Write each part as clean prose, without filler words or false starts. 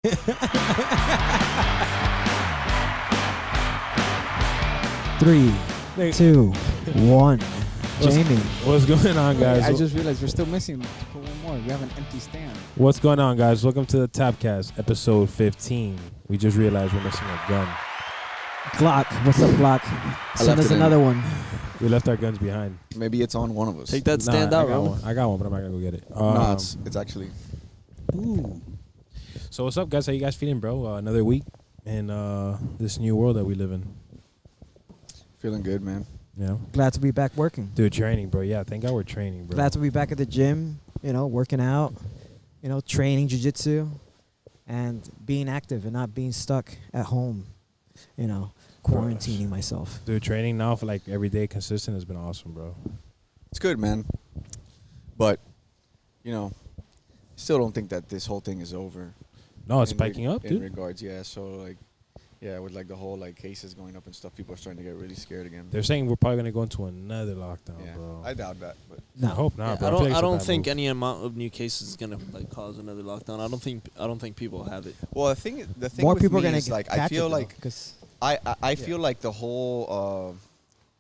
Three, 2, 1. Jamie. What's going on, guys? I just realized we're still missing one more. We have an empty stand. What's going on, guys? Welcome to the Tapcast, episode 15. We just realized we're missing a gun. Glock. What's up, Glock? Send us another one. We left our guns behind. Maybe it's on one of us. Take that stand out, bro. I got one, but I'm not going to go get it. No, it's actually. Ooh. So what's up, guys? How you guys feeling, bro? Another week in this new world that we live in. Feeling good, man. Yeah. Glad to be back working. Dude, training, bro. Yeah, thank God we're training, bro. Glad to be back at the gym, working out, training jiu-jitsu, and being active and not being stuck at home, quarantining myself. Dude, training now for like every day consistent has been awesome, bro. It's good, man. But, still don't think that this whole thing is over. No, it's spiking up, dude. In regards, yeah. So, with like the whole cases going up and stuff, people are starting to get really scared again. They're saying we're probably going to go into another lockdown, Yeah, bro. I doubt that. But No. I hope not, Yeah, bro. I don't think any amount of new cases is gonna cause another lockdown. I don't think people have it. well, the thing More with people me are going is to like I feel like because I feel like the whole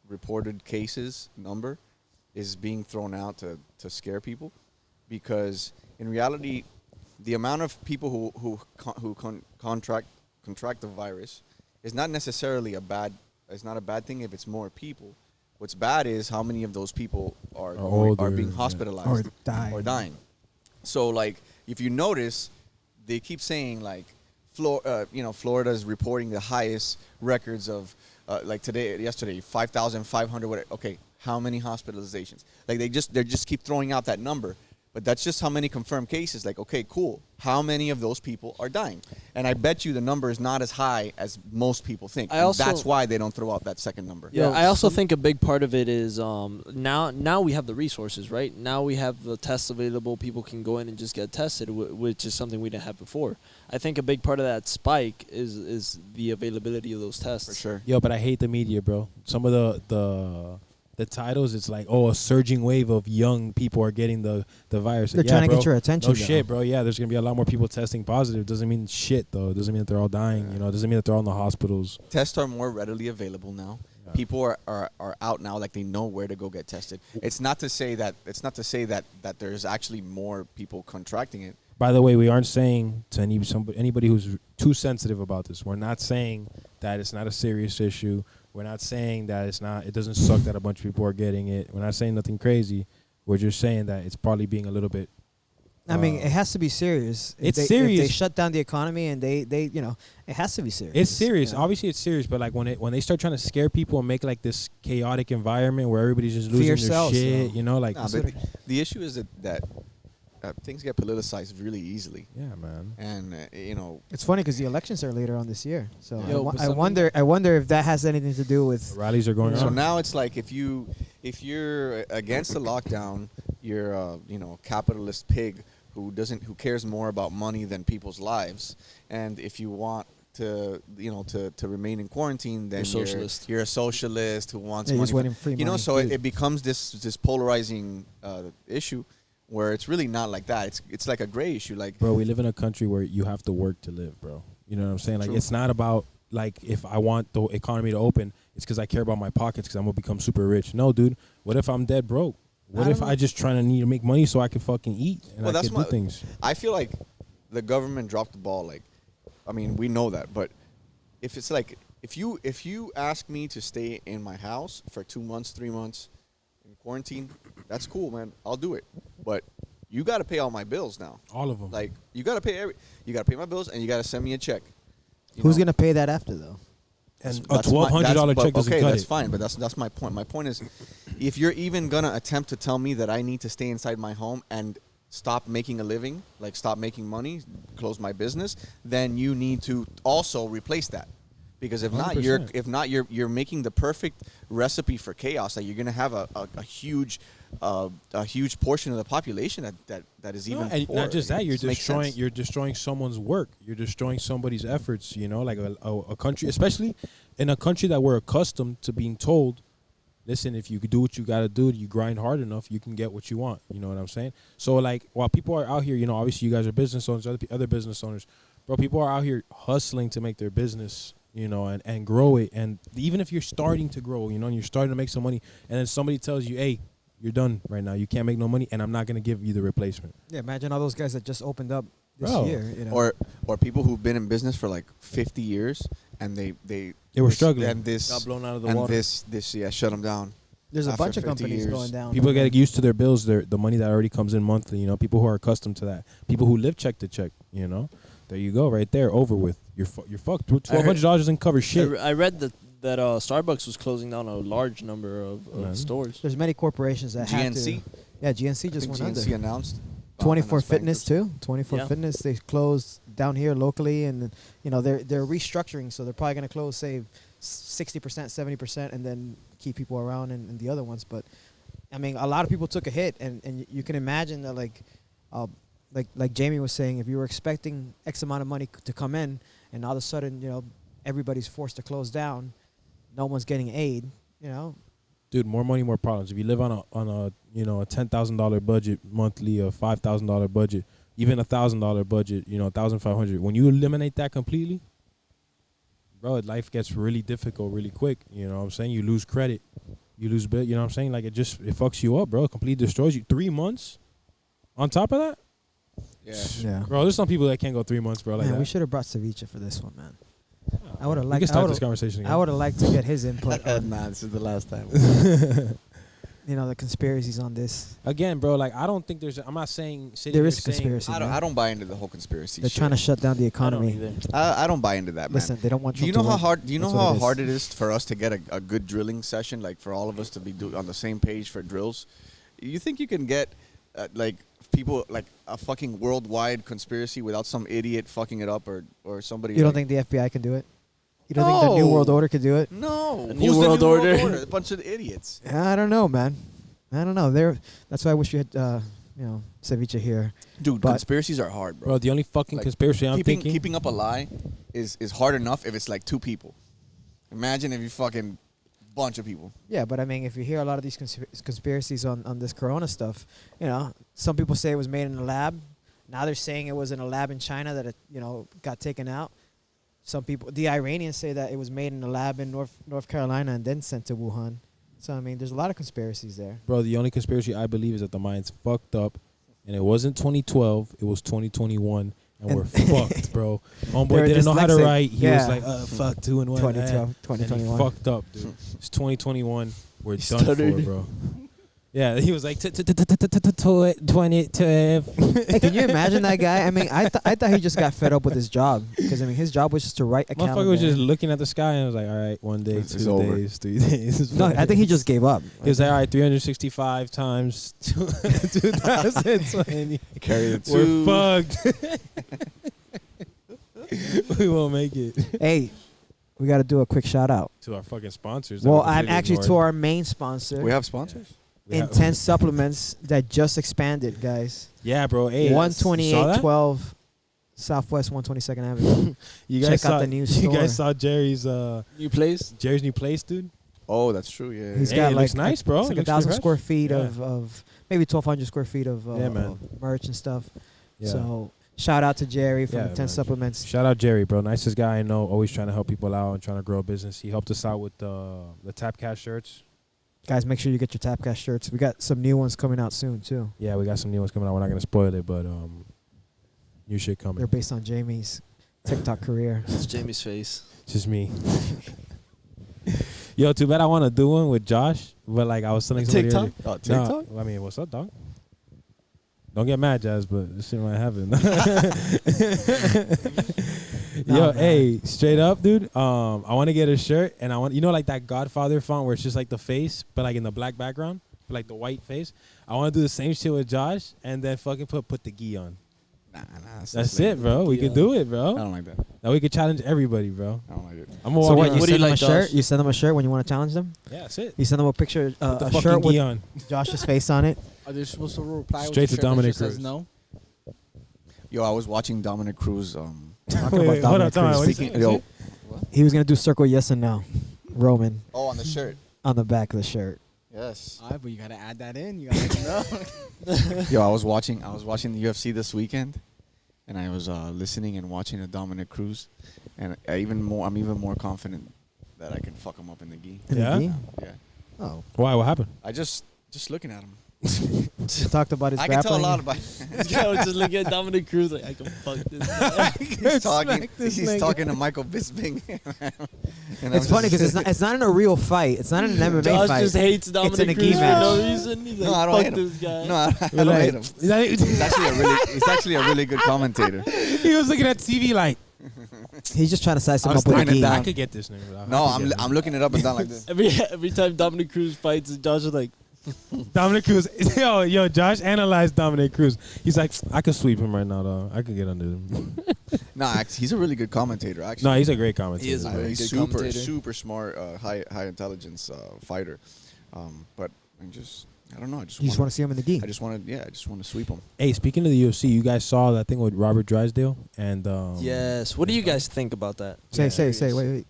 reported cases number is being thrown out to scare people, because in reality, the amount of people who contract the virus is not necessarily a bad thing if it's more people. What's bad is how many of those people are being hospitalized or dying. So if you notice, they keep saying Florida is reporting the highest records of yesterday 5,500. Okay, how many hospitalizations? They just keep throwing out that number. But that's just how many confirmed cases. Okay, cool. How many of those people are dying? And I bet you the number is not as high as most people think. That's why they don't throw out that second number. Yeah, I also think a big part of it is now we have the resources, right? Now we have the tests available. People can go in and just get tested, which is something we didn't have before. I think a big part of that spike is the availability of those tests. For sure. Yo, but I hate the media, bro. Some of the titles, it's like, a surging wave of young people are getting the virus. They're trying to get your attention. No shit, bro. Yeah, there's going to be a lot more people testing positive. Doesn't mean shit, though. It doesn't mean that they're all dying. Doesn't mean that they're all in the hospitals. Tests are more readily available now. Yeah. People are out now, they know where to go get tested. It's not to say that there's actually more people contracting it. By the way, we aren't saying to anybody who's too sensitive about this, we're not saying that it's not a serious issue. We're not saying that it doesn't suck that a bunch of people are getting it. We're not saying nothing crazy. We're just saying that it's probably being a little bit. I mean, it has to be serious. It's serious. If they shut down the economy and they it has to be serious. It's serious. Obviously, it's serious. But when they start trying to scare people and make this chaotic environment where everybody's just losing their shit, but the issue is that things get politicized really easily. Yeah, man. And it's funny because the elections are later on this year, so I wonder if that has anything to do with rallies are going on. So now it's like if you're against the lockdown, you're a capitalist pig who cares more about money than people's lives, and if you want to remain in quarantine, then you're a socialist who wants money. Free money. So it becomes this polarizing issue. Where it's really not like that. It's like a gray issue. Bro, we live in a country where you have to work to live, bro. You know what I'm saying? True. It's not about if I want the economy to open, it's because I care about my pockets because I'm gonna become super rich. No, dude. What if I'm dead broke? What if I just need to make money so I can fucking eat and I can do things? I feel like the government dropped the ball. We know that, but if it's if you ask me to stay in my house for 2 months, 3 months in quarantine, that's cool, man. I'll do it. But you got to pay all my bills now. All of them. You got to pay you got to pay my bills and you got to send me a check. Who's going to pay that after though? And a $1,200 check doesn't cut it. That's fine, but that's my point. My point is, if you're even going to attempt to tell me that I need to stay inside my home and stop making a living, stop making money, close my business, then you need to also replace that. Because if not, you're making the perfect recipe for chaos. You're going to have a huge portion of the population that is even and poor. not just that, you're destroying someone's work. You're destroying somebody's efforts. A country, especially in a country that we're accustomed to being told, listen, if you do what you got to do, you grind hard enough, you can get what you want. You know what I'm saying? So while people are out here, obviously you guys are business owners, other business owners. Bro, people are out here hustling to make their business, you know, and grow it. And even if you're starting to grow, you know, and you're starting to make some money, and then somebody tells you, hey, you're done right now. You can't make no money, and I'm not going to give you the replacement. Yeah, imagine all those guys that just opened up this Bro. year. You know? Or people who've been in business for like 50 years and they were struggling. and this Got blown out of the and water. this shut them down. There's a after bunch of 50 companies years. going down. People get used to their bills, the money that already comes in monthly, you know, people who are accustomed to that. People who live check to check, you know. There you go, right there, over with. You're fucked. $1,200 doesn't cover shit. I read that Starbucks was closing down a large number of stores. There's many corporations that have to. GNC. Yeah, GNC I just think went GNC under. announced. 24 announced Fitness bankruptcy. too. 24 Yeah. Fitness, they closed down here locally, and you know they're restructuring, so they're probably going to close, say, 60%, 70%, and then keep people around in the other ones. But I mean, a lot of people took a hit, and you can imagine that, like Jamie was saying, if you were expecting X amount of money to come in, and all of a sudden, you know, everybody's forced to close down, no one's getting aid, you know. Dude, more money, more problems. If you live on a you know, a $10,000 budget monthly, a $5,000 budget, even $1,000 budget, you know, $1,500. When you eliminate that completely, bro, life gets really difficult really quick. You know what I'm saying? You lose credit, you lose bit. You know what I'm saying? Like it fucks you up, bro. It completely destroys you. 3 months. On top of that, Yeah. bro, there's some people that can't go 3 months, bro. Like Man, that. we should have brought Ceviche for this one, man. I would have We liked. can start this conversation again. I would have liked to get his input on, Nah, this is the last time. you know, the conspiracies on this. Again, bro, like I don't think there's. I'm not saying sitting There here is a saying- conspiracy. I don't. man. I don't buy into the whole conspiracy. They're shit. trying to shut down the I don't economy. either. I don't buy into that, man. Listen, they don't want. Do you Trump know to how win. hard? Do you know That's what how it is. hard it is for us to get a good drilling session, like for all of us to be on the same page for drills? You think you can get like people like a fucking worldwide conspiracy without some idiot fucking it up or somebody? You don't like- think the FBI can do it? You don't think the New World No. Order could do it? No. A Who's New the World Order? A bunch of idiots. I don't know, man. I don't know. That's why I wish you had, you know, Ceviche here. Dude, But- conspiracies are hard, bro. Bro, the only fucking Like, conspiracy I'm thinking. Keeping up a lie is hard enough if it's like 2 people. Imagine if you fucking bunch of people. Yeah, but I mean, if you hear a lot of these conspiracies on this Corona stuff, you know, some people say it was made in a lab. Now they're saying it was in a lab in China that it, you know, got taken out. Some people, the Iranians, say that it was made in a lab in North Carolina and then sent to Wuhan. So I mean, there's a lot of conspiracies there. Bro, the only conspiracy I believe is that the Mayans fucked up, and it wasn't 2012, it was 2021, and we're fucked, bro. Homeboy They're didn't know how to dyslexic. write. He Yeah. was like, fuck, 2 and 1. 2012, And 2021. he fucked up, dude. It's 2021. We're He done for, stuttered. bro. Yeah, he was like 2012. Hey, can you imagine that guy? I mean, I thought he just got fed up with his job because I mean, his job was just to write a calendar. Motherfucker was just looking at the sky and was like, all right, 1 day, It's 2 over. days, 3 days. No, I think he just gave up. He was like, all right, 365 times 2020. Carry the We're fucked. We won't make it. Hey, we got to do a quick shout out. To our fucking sponsors. that Well, we and completely actually to ignored. our main sponsor, We have sponsors? We have- Intense Supplements, that just expanded, guys. Yeah, bro. Hey, you saw that? 12812 Southwest 122nd Avenue. You guys Check saw out the new You store. guys saw Jerry's New place? new place, dude. Oh, that's true. Yeah. He's Hey, got it like looks nice, bro. It's It like looks 1,000 fresh. square feet Yeah. of maybe 1,200 square feet of, Yeah, man. of merch and stuff. Yeah. So shout out to Jerry from Yeah, Intense man. Supplements. Shout out Jerry, bro. Nicest guy I know. Always trying to help people out and trying to grow a business. He helped us out with the Tapcast shirts. Guys, make sure you get your Tapcast shirts. We got some new ones coming out soon too. Yeah, we got some new ones coming out. We're not gonna spoil it, but new shit They're coming. based on Jamie's TikTok career. It's Jamie's face. Just me. Yo, too bad I want to do one with Josh, but like I was telling somebody TikTok? earlier. Oh, TikTok? No, I mean, what's up, dog? Don't get mad, Jazz, but this shit might happen. Nah, Yo, man. hey, straight up, dude. I want to get a shirt, and I want, you know, like that Godfather font where it's just like the face, but like in the black background, like the white face. I want to do the same shit with Josh, and then fucking put the gi on. Nah, That's it, bro. We can do it, I bro. don't like that. Now we can challenge everybody, bro. I don't like it. I'm gonna So walk what? around. You What do you send them like, a shirt? Josh? You send them a shirt when you want to challenge them. Yeah, that's it. You send them a picture, Put the a fucking shirt with gi on. Josh's face on it. Are they supposed to reply Straight with to a shirt that Dominic just says Cruz. no? Yo, I was watching Dominic Cruz. Talking Wait, about hold Dominic on, time out. Cruz. What do you Speaking, say? yo, He was gonna do circle yes and no, Roman oh, on the shirt. on the back of the shirt. Yes. All right, but you gotta add that in. You gotta let them know. Yo, I was watching the UFC this weekend, and I was listening and watching a Dominic Cruz, and I'm even more confident that I can fuck him up in the gi. In the Yeah? gi? Yeah, Oh, Why? What happened? I just looking at him. we talked about his I can tell a grappling. lot about. This guy was just looking at Dominic Cruz like, I can fuck this guy. He's talking to Michael Bisping. And It's funny because it's not in a real fight. It's not in an MMA Josh fight. just hates in a Dominic gi Cruz for match. no reason. He's like, No, I don't fuck hate him. this guy. No, I don't hate him. He's actually a really good commentator. He was looking at TV like, He's just trying to size him I was up with a trying to gi. down. I could get this nigga. No, I'm looking it up and down like this. Every time Dominic Cruz fights, Josh is like, Dominic Cruz. Yo, Josh analyzed Dominic Cruz. He's like, I could sweep him right now, though. I could get under him. No, he's a really good commentator. Actually, No, he's a great commentator. He is a very he's good super commentator. super smart, high intelligence fighter. But I don't know. You just want to see him in the gi. I just want to sweep him. Hey, speaking of the UFC, you guys saw that thing with Robert Drysdale and yes. What do you guys think about that? Say. Wait.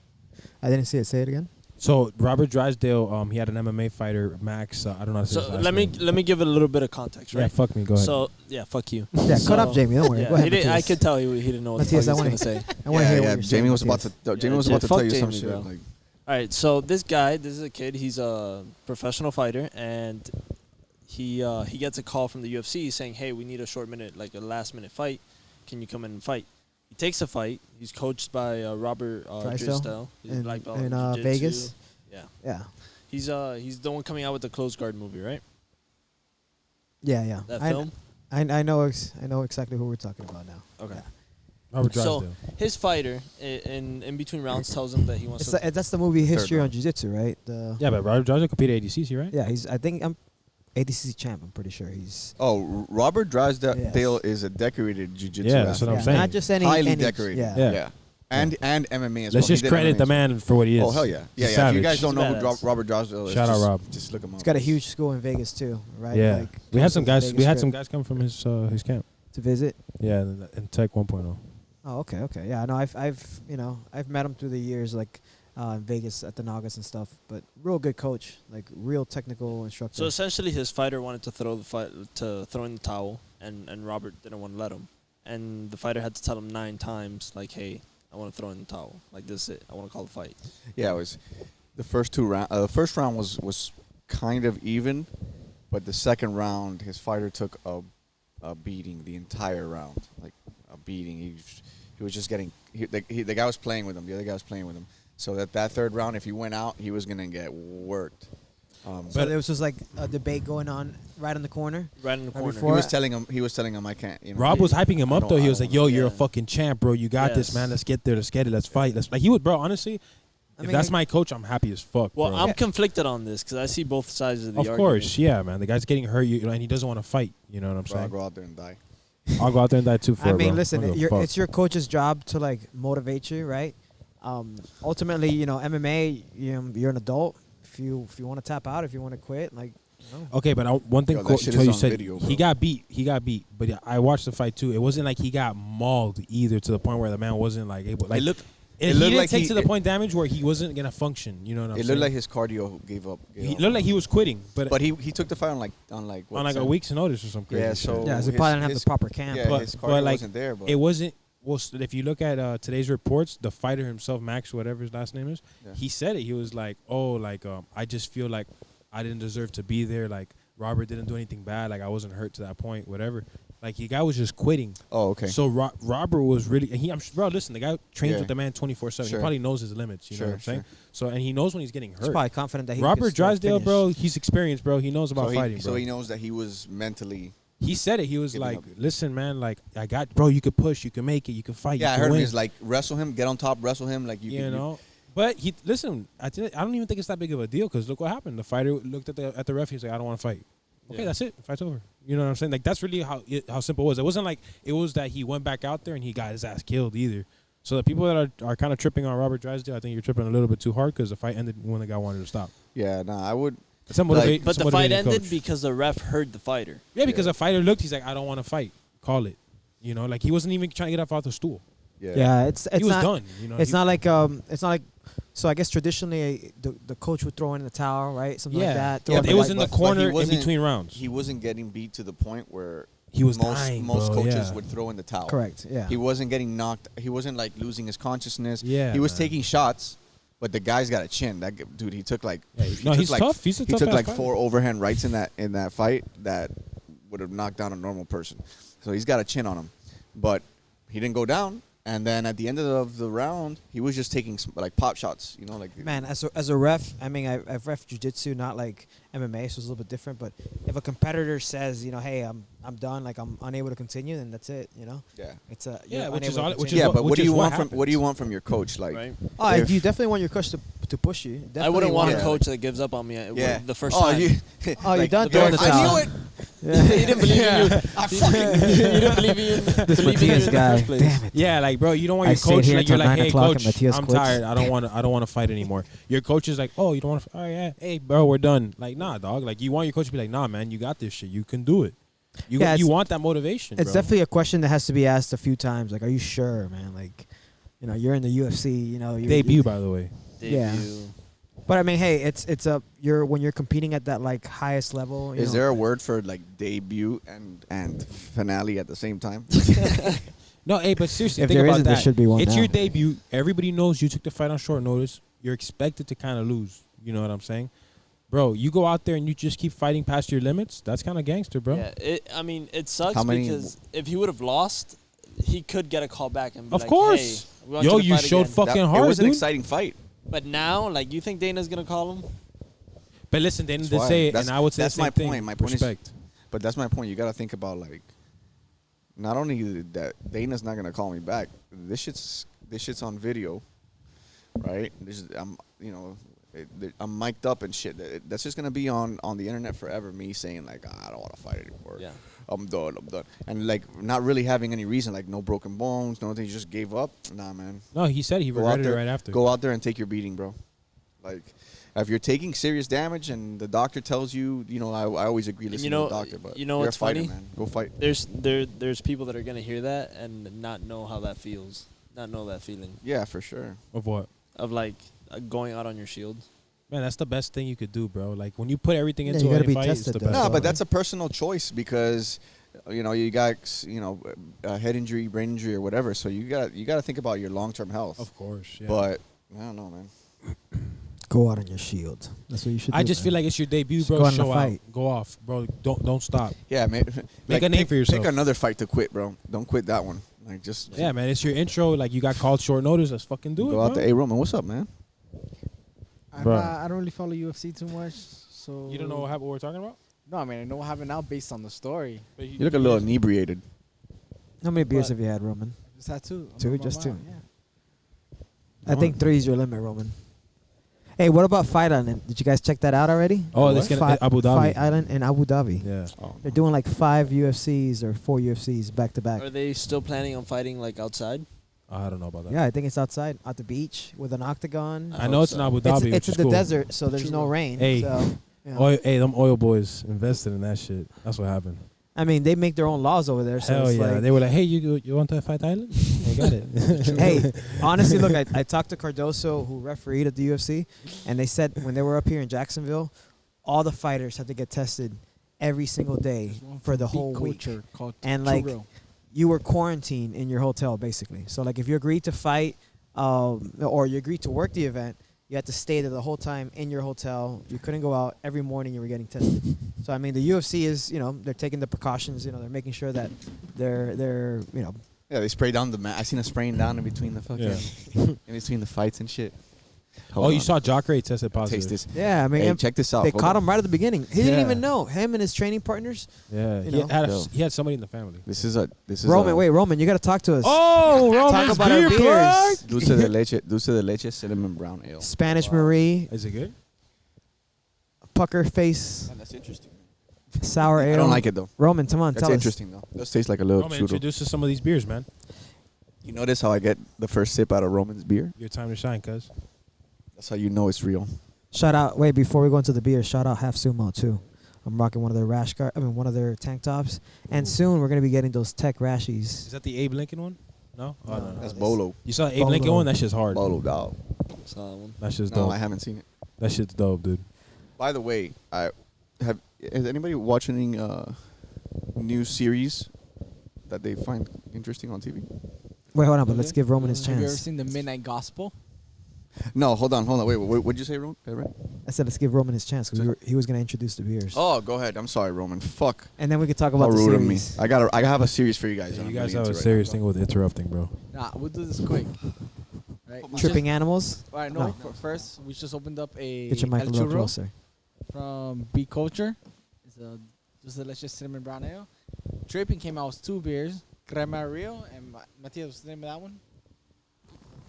I didn't see it. Say it again. So Robert Drysdale, he had an MMA fighter, Max. I don't know how to say his So last let name. me give it a little bit of context, Yeah, right? fuck me. Go ahead. So yeah, fuck you. Yeah, cut off Jamie. Don't worry. Yeah, Go ahead. he didn't, I Matthias. could tell he didn't know what the Matthias, fuck I he was wanna- gonna say. I want to hear what you're Jamie saying, was about to. Matthias. Jamie was about to fuck tell you some Jamie, shit. bro. Like, All right, so this is a kid. He's a professional fighter, and he gets a call from the UFC saying, "Hey, we need a short minute, like a last minute fight. Can you come in and fight?" He takes a fight. He's coached by Robert Drysdale. He's a black belt in jiu-jitsu. Vegas. Yeah, Yeah. he's the one coming out with the closed guard movie, right? Yeah. That I, film. I know exactly who we're talking about now. Okay. Robert So Drysdale. his fighter in between rounds tells him that he wants to. That's the movie History round. on Jiu-Jitsu, right? Yeah, but Robert Drysdale competed at ADCC, right? Yeah, I think I'm ADCC champ. I'm pretty sure he's. Robert Drysdale Yes. is a decorated jiu-jitsu Yeah, that's what I'm athlete. saying. Not just any Highly any, decorated. Yeah. Yeah. And MMA as Let's well. He just did credit MMA the as well. man for what he is. Oh hell yeah, yeah. He's If you savage. guys don't know He's who badass. Robert Drysdale is, Shout out Rob. Just look him up. He's got a huge school in Vegas too, right? Yeah, Like, we had close some to the guys. Vegas We had Strip some guys come from his camp. to visit. Yeah, in Tech 1.0. Oh, okay. Yeah, no, I've met him through the years, like in Vegas at the Nagas and stuff. But real good coach, like real technical instructor. So essentially, his fighter wanted to throw in the towel, and Robert didn't want to let him. And the fighter had to tell him 9 times, like, "Hey, I want to throw in the towel. Like this, is it. I want to call the fight." Yeah, it was the first 2 rounds. The first round was kind of even, but the second round, his fighter took a beating the entire round, like a beating. He was just getting. The guy was playing with him. The other guy was playing with him. So that third round, if he went out, he was gonna get worked. So there was just like a debate going on right in the corner. Right in the corner. before- he was telling him I can't. You know, Rob was hyping him I up don't- though. He I was don't like, "Yo, wanna- you're a Yeah. fucking champ, bro. You got this, Yes. man. Let's get there. Let's get it. Let's fight. Like he would, bro. Honestly, I if mean, that's like- my coach, I'm happy as fuck. Well, bro. I'm conflicted on this because I see both sides of the Of argument. course, yeah, man. The guy's getting hurt, and he doesn't want to fight. You know what I'm Bro, I'll saying? go out there and die. I'll go out there and die too for I it, mean, bro. listen, I don't give a fuck. it's your coach's job to like motivate you, right? Ultimately, MMA, you're an adult. If you want to tap out, if you want to quit, like, Okay, but one thing Yo, that Coach shit Cho is you on said, video, bro. he got beat, but yeah, I watched the fight too. It wasn't like he got mauled either to the point where the man wasn't like able. Like, It looked he looked didn't like take he- to the it- point damage where he wasn't gonna function. You know what I'm It saying? looked like his cardio gave up. He looked like he was quitting, but he took the fight on what, on like a 10? week's notice or something. Yeah, crazy so shit. yeah, so his- probably didn't have his- the proper camp. Yeah, But- his but, cardio like, wasn't there. But it wasn't. Well, if you look at today's reports, the fighter himself, Max, whatever his last name is, Yeah. he said it. He was like, "Oh, like I just feel like I didn't deserve to be there. Like Robert didn't do anything bad. Like I wasn't hurt to that point. Whatever. Like the guy was just quitting. Oh, okay. So Robert was really, and bro, listen, the guy trains Yeah. with the man 24/7. Sure. He probably knows his limits. You know what I'm saying? So, and he knows when he's getting He's hurt. probably confident that he Robert can still Drysdale, finish. bro, he's experienced, bro. He knows about fighting, bro. So he knows that he was mentally. He said it. He was Giving like, up. "Listen, man, like I got, bro. You could push, you can make it, you can fight. Yeah, you I can heard him. win." He's like, wrestle him, get on top, wrestle him. Like You know. But he listen. I don't even think it's that big of a deal because look what happened. The fighter looked at the ref. He's like, "I don't want to fight." Okay, Yeah. that's it. The fight's over. You know what I'm saying? Like that's really how simple it was. It wasn't like it was that he went back out there and he got his ass killed either. So the people that are kind of tripping on Robert Drysdale, I think you're tripping a little bit too hard because the fight ended when the guy wanted to stop. Yeah, nah, I would. It's a motivate, But it's a the fight motivating ended coach. because the ref heard the fighter. Yeah, because Yeah. the fighter looked. He's like, "I don't want to fight. Call it." You know, like he wasn't even trying to get off the stool. Yeah, it's He was not, done. You know, It's not like So I guess traditionally the coach would throw in the towel, right? Something like that. Throw Yeah, in it the was white in the but he corner in wasn't- between rounds. He wasn't getting beat to the point where He was most dying, most bro, coaches yeah. would throw in the towel. Correct. Yeah. He wasn't getting knocked. He wasn't like losing his consciousness. Yeah, he was man. taking shots, but the guy's got a chin. Dude, he took like Yeah, he no, took he's like, tough. He's a he tough took ass like fighter. 4 overhand rights in that fight that would have knocked down a normal person. So he's got a chin on him, but he didn't go down. And then at the end of the round, he was just taking like pop shots. You know, like Man, as a ref, I mean, I've ref jiu-jitsu, not like MMA, so it's a little bit different. But if a competitor says, you know, hey, I'm done, like I'm unable to continue, then that's it. You know, yeah. it's a Yeah, you're which is unable to all- which continue. is Yeah, but what do is you what want from what do you happens. want from your coach? Like, Right. Oh, if- you definitely want your coach to push you. I Definitely wouldn't want Yeah. a coach that gives up on me yeah, the first oh, time. You, Oh, you're done the throwing the very towel. I knew it. Yeah. he didn't believe in you. I fucking He didn't believe in you. This believe in you Matias in guy. the first place. Damn it. Yeah, like bro, you don't want I your sit coach here like you're until like, 9 hey o'clock and coach, Matias I'm quits. tired. I don't want to fight anymore. Your coach is like, oh, you don't want to. Oh yeah, hey bro, we're done. Like nah, dog. Like you want your coach to be like, nah, man, you got this shit. You can do it. You Yeah, you it's- want that motivation. It's bro. definitely a question that has to be asked a few times. Like, are you sure, man? Like, you know, you're in the UFC. You know, debut by the way. Yeah. Debut. But I mean, hey, it's when you're competing at that like highest level. Is there a word for like debut and finale at the same time? No, hey, but seriously, If think there about isn't, that. there should be one It's now. your debut. Everybody knows you took the fight on short notice. You're expected to kind of lose. You know what I'm saying? Bro, you go out there and you just keep fighting past your limits. That's kind of gangster, bro. Yeah, I mean, it sucks How many- because if he would have lost, he could get a call back and be Of like, course. hey, we want Yo, to you fight showed again. fucking It hard, was an dude. exciting fight. But now, like, you think Dana's going to call him? But listen, they That's didn't why. say it, That's- and I would say that's the same my thing. point. My point is- Respect. But that's my point. You got to think about like, not only that Dana's not gonna call me back. This shit's on video, right? I'm I'm mic'd up and shit. That's just gonna be on the internet forever. Me saying like, I don't want to fight anymore. Yeah. I'm done. And like not really having any reason, like no broken bones, nothing. You just gave up. Nah, man. No, he said he Go out regretted it there, right after. Go out there and take your beating, bro. Like, if you're taking serious damage and the doctor tells you, I always agree listening to the doctor. But you know you're what's a fighter, funny? man. Go fight. There's people that are going to hear that and not know how that feels. Not know that feeling Yeah, for sure. Of what? of like going out on your shield. Man, that's the best thing you could do, bro. Like when you put everything Yeah, into you a gotta be fight, it's tested, the though. best. No, So- but that's a personal choice because, you got, a head injury, brain injury, or whatever. So you got to think about your long-term health. Of course, yeah. But I don't know, man. Go out on your shield. That's what you should do. I just man. feel like it's your debut, Just bro. go out in the Show out, fight. go off, bro. Don't stop. Yeah, man. Make a name for yourself. Pick another fight to quit, bro. Don't quit that one. Like just Yeah, man. It's your intro. Like you got called short notice. Let's fucking do it, go bro. out there. Hey, Roman, what's up, man? Bro. I don't really follow UFC too much, so You don't know what we're talking about? No, I mean I know what happened now based on the story. But You look a little inebriated. How many beers But- have you had, Roman? Just had two. Two, just two. Yeah. I think 3 is your limit, Roman. Hey, what about Fight Island? Did you guys check that out already? Oh, it's gonna Abu Dhabi. Fight Island in Abu Dhabi. Yeah. Oh. They're doing like 5 UFCs or 4 UFCs back to back. Are they still planning on fighting like outside? I don't know about that. Yeah, I think it's outside at the beach with an octagon. I know it's in Abu Dhabi. It's which in is the cool. desert, so there's no rain. Hey. So, you know. Hey, them oil boys invested in that shit. That's what happened. I mean, they make their own laws over there. So Hell it's yeah. like, They were like, hey, you want to fight Island? I got it. hey, honestly, look, I talked to Cardoso, who refereed at the UFC, and they said when they were up here in Jacksonville, all the fighters had to get tested every single day There's one for the from whole Beat week. Culture called And, True like, Real. You were quarantined in your hotel, basically. So, like, if you agreed to fight or you agreed to work the event, you had to stay there the whole time in your hotel. You couldn't go out. Every morning you were getting tested. So, I mean, the UFC is, they're taking the precautions. They're making sure that they're Yeah, they spray down the mat. I seen a spraying down in between the fucking, Yeah. in between the fights and shit. Oh, Hold you on. saw Jacare tested positive. Taste this. Yeah, I mean, Hey, check this out. they Hold caught on. him right at the beginning. He didn't Yeah. even know. Him and his training partners. Yeah. You He know. had, Yo. he had somebody in the family. This is Roman, wait, Roman, you got to talk to us. Oh, Roman's about our beer beers. plug. Dulce de leche, cinnamon brown ale. Spanish Marie, Is it good? pucker face, That's interesting. sour ale. I don't like it though. Roman, come on, That's tell interesting though. Does taste like a little Roman, pseudo. introduce us some of these beers, man. You notice how I get the first sip out of Roman's beer? Your time to shine, cuz. That's how you know it's real. us. Shout out, wait, before we go into the beer, shout out Half Sumo, too. I'm rocking one of their one of their tank tops. And Ooh. soon we're going to be getting those tech Is rashies. that the Abe Lincoln one? No? Oh, No, no, no. That's this- Bolo. You saw the Abe Bolo. Lincoln one? That shit's hard. Bolo, dog. Saw that one. That shit's No, dope. I haven't seen it. That shit's dope, dude. By the way, is anybody watching new series that they find interesting on TV? Wait, hold on, but let's give Roman his Have you ever chance. seen the Midnight Gospel? No, hold on. Wait, what'd you say, Ron? Right? I said let's give Roman his chance because he was going to introduce the beers. Oh, go ahead. I'm sorry, Roman. Fuck. And then we could talk How about the rude of me. series. I have a series for you guys. Yeah, and you I'm guys really have a into right serious now. thing with interrupting, bro. Nah, we'll do this quick. Right? we Tripping animals? Just, all right, no. First, we just opened up a Get your mic a El little Churro closer. from B Culture. It's a just delicious cinnamon brown ale. Tripping came out with 2 beers, Crema Rio and Matias. What's the name of that one?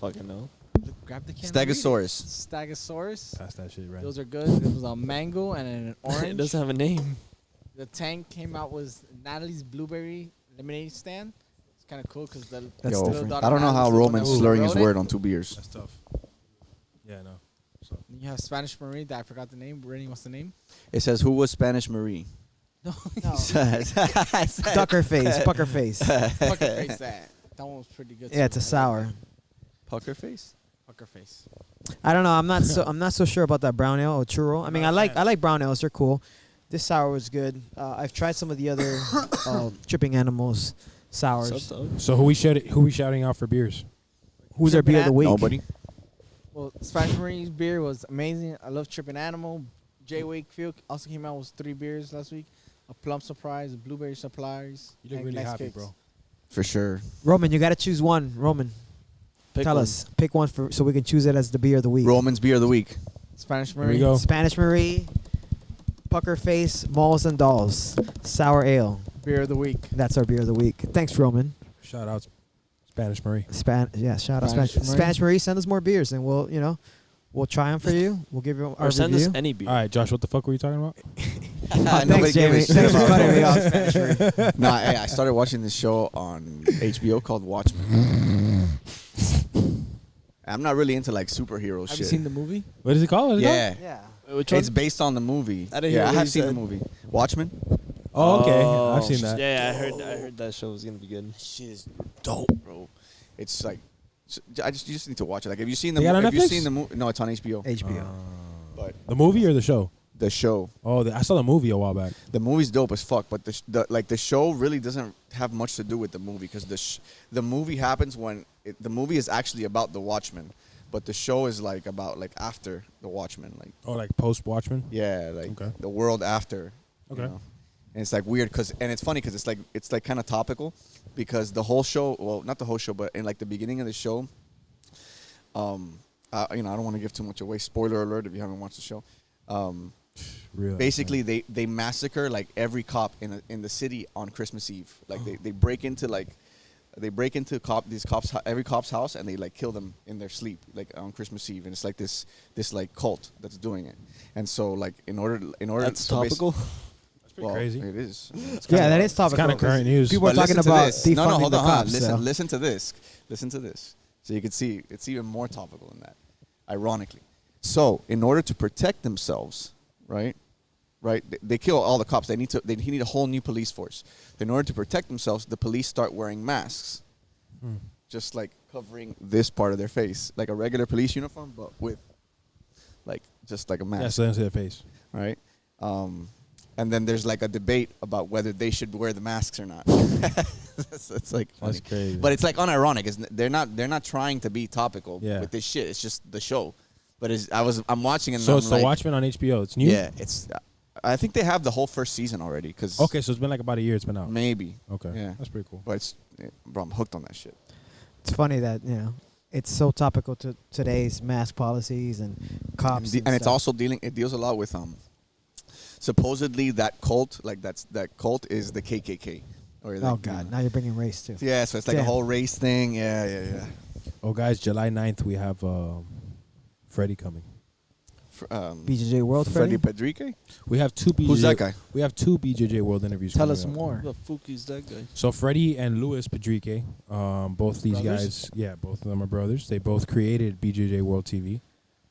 Fucking no. Grab the can. Stegosaurus. Stegosaurus. Pass that shit, right? Those are good. It was a mango and an orange. It doesn't have a name. The tank came out with Natalie's blueberry lemonade stand. It's kind of cool because the That's little different. daughter I don't know how Natalie's the one Roman's that slurring his wrote it. word on 2 beers. That's tough. Yeah, no. So. You have Spanish Marie that I forgot the name. Brittany, what's the name? It says, who was Spanish Marie? No, Ducker face, pucker face. Pucker face. That one was pretty good. Yeah, it's too. a sour. Pucker face? Pucker face. I don't know. I'm not so sure about that brown ale or churro. I mean, I like brown ales. They're cool. This sour was good. I've tried some of the other tripping animals sours. So who we shouting out for beers? Who's our beer of the week? Nobody. Well, Spanish Marie's beer was amazing. I love Tripping Animal. J. Wakefield also came out with 3 beers last week. A plum surprise, a blueberry surprise. You look and really Nice happy, Kicks. bro. For sure. Roman, you got to choose one. Roman, tell us. Pick one so we can choose it as the beer of the week. Roman's beer of the week. Spanish Here we Marie. go. Spanish Marie, pucker face, malls and dolls, sour ale. Beer of the week. That's our beer of the week. Thanks, Roman. Shout out Spanish Marie. Shout out Spanish Spanish Marie. Spanish Marie. Send us more beers, and we'll try them for you. We'll give you our Or send review. us any beer. All right, Josh, what the fuck were you talking about? Thanks, Jamie. Thanks for cutting me off, Spanish Marie. Nah, hey, I started watching this show on HBO called Watchmen. I'm not really into like superhero Have shit. you seen the movie? What is it called? What is it yeah. Yeah. Which one? It's based on the movie. I didn't hear yeah, I what have you seen the said. movie. Watchmen. called? Oh, okay. I've seen that. Yeah, I heard that show was gonna be good. Shit is dope, bro. It's like you just need to watch it. Like, have you seen the They got it on have you Netflix? seen the movie? No, it's on HBO. HBO. But The movie or the show? the show, Oh, I saw the movie a while back. the movie's dope as fuck. But the show really doesn't have much to do with the movie because the movie happens when the movie is actually about the Watchmen, but the show is like about like after the Watchmen, like Oh, like post Watchmen. yeah, like Okay. the world after. Okay. You know? And it's like weird and it's funny because it's like kind of topical because the whole show, well, not the whole show, but in like the beginning of the show, I don't want to give too much away. Spoiler alert if you haven't watched the show. Real. Basically, they massacre like every cop in the city on Christmas Eve. Like they break into every cop's house and they like kill them in their sleep like on Christmas Eve. And it's like this like cult that's doing it. And so like in order That's so basi- topical. That's pretty well, crazy. it is. Yeah, that is topical. kind of 'cause current news. People are But talking listen to about this. defunding No, hold the on. cops. Listen, so. listen to this. Listen to this. So you can see it's even more topical than that. Ironically, so in order to protect themselves, right, they kill all the cops. They need a whole new police force. In order to protect themselves, the police start wearing masks, just like covering this part of their face, like a regular police uniform, but with like just like a mask. Yeah, so into their face. Right? And then there's like a debate about whether they should wear the masks or not. it's like funny. That's crazy. But it's like unironic. They're not trying to be topical Yeah. with this shit. It's just the show. But I'm watching and So I'm it's like, the Watchmen on HBO. It's new. yeah, I think they have the whole first season already. Cause Okay, so it's been like about a year. It's been out. maybe. Okay. Yeah. That's pretty cool. But bro, I'm hooked on that shit. It's funny that it's so topical to today's mask policies and cops. And it's stuff. also it deals a lot with supposedly that cult, like that cult is the KKK. Or Oh God! Now you're bringing race too. Yeah, so it's like a Damn. whole race thing. Yeah. Oh, guys, July 9th, we have Freddie coming. BJJ World Freddie Freddy. Pedrique? We have two BJJ. Who's that guy? We have two BJJ World interviews. Tell coming us up. more. The fuck is that guy? So Freddie and Louis Pedrique, both these Brothers? guys, both of them are brothers. They both created BJJ World TV.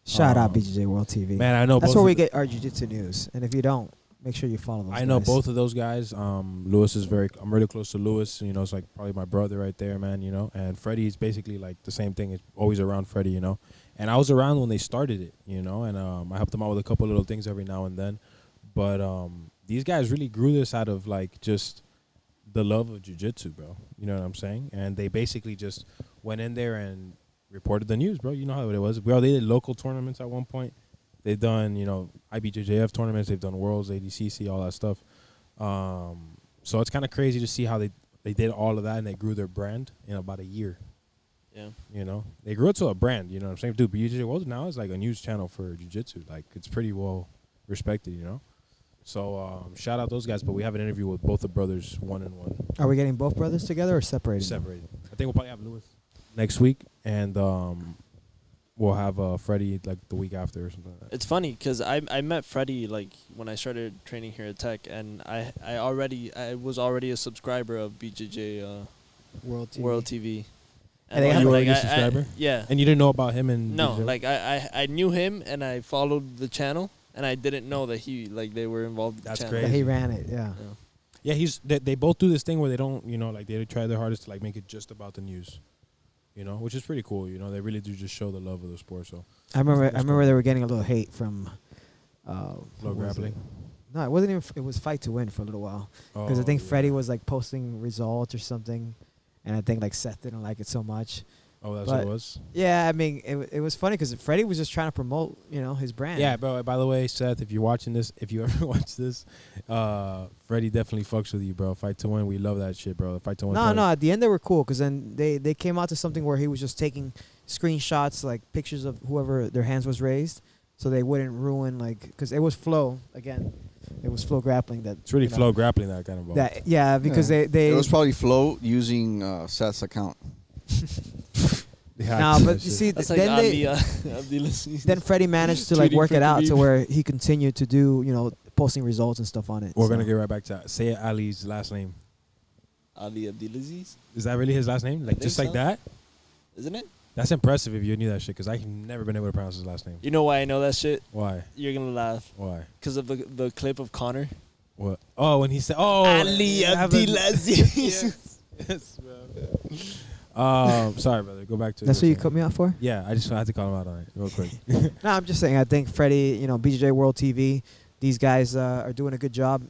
Shout out BJJ World TV. Man, I know That's both where of we get our jiu-jitsu news. And if you don't, make sure you follow those I know guys. both of those guys. Louis is I'm really close to Louis. It's like probably my brother right there, man. And Freddie is basically like the same thing. It's always around Freddie, And I was around when they started it, And I helped them out with a couple little things every now and then. But these guys really grew this out of like just the love of jiu-jitsu, bro. You know what I'm saying? And they basically just went in there and reported the news, bro. You know how it was. Bro, they did local tournaments at one point. They've done, IBJJF tournaments. They've done Worlds, ADCC, all that stuff. So it's kind of crazy to see how they did all of that and they grew their brand in about a year. Yeah. They grew it to a brand, you know what I'm saying? Dude, BJJ World now is like a news channel for jiu-jitsu. Like, it's pretty well respected, So, shout out those guys, but we have an interview with both the brothers, one-on-one. Are we getting both brothers together or separated? Separated. I think we'll probably have Lewis next week, and we'll have Freddie like the week after or something like that. It's funny because I met Freddie like when I started training here at Tech, and I was already a subscriber of BJJ World TV. World TV. And they have you were like, already a subscriber? Yeah. And you didn't know about him and No, BJJ? like I knew him and I followed the channel and I didn't know that they were involved with That's the channel. crazy. He ran it, yeah. Yeah, they both do this thing where they don't, like they try their hardest to like make it just about the news, which is pretty cool. They really do just show the love of the sport. So I remember cool. they were getting a little hate from Flow who was grappling. it? No, it wasn't even. It was Fight to Win for a little while because I think Freddie was like posting results or something, and I think like Seth didn't like it so much. Oh, that's but what it was. Yeah, I mean, it was funny because Freddie was just trying to promote, his brand. Yeah, bro. By the way, Seth, if you're watching this, if you ever watch this, Freddie definitely fucks with you, bro. Fight to Win, we love that shit, bro. Fight to Win. No. At the end they were cool because then they came out to something where he was just taking screenshots, like pictures of whoever their hands was raised, so they wouldn't ruin because it was Flow again. It was Flow Grappling that. It's really Flow Grappling that kind of ball. Because they. It was probably Flo using Seth's account. Nah, but you see, That's like then Freddie managed to like work it out to where he continued to do, posting results and stuff on it. We're gonna get right back to that. Say Ali's last name. Ali Abdelaziz, Is that really his last name? Like just like so. that? Isn't it? That's impressive if you knew that shit, because I've never been able to pronounce his last name. You know why I know that shit? Why? You're gonna laugh Why? because of the clip of Connor. What? Oh, when he said, "Oh, Ali Abdelaziz." Yes, bro. Sorry, brother. Go back to. That's what you cut me out for? Yeah, I just had to call him out on it real quick. No, I'm just saying. I think Freddie, BJJ World TV, these guys are doing a good job,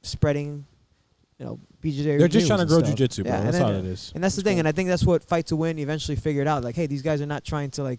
spreading, BJJ. They're just trying to news grow and stuff. jiu-jitsu, bro. Yeah, That's and all then- it is. And that's the thing, and I think that's what Fight to Win eventually figured out. Like, hey, these guys are not trying to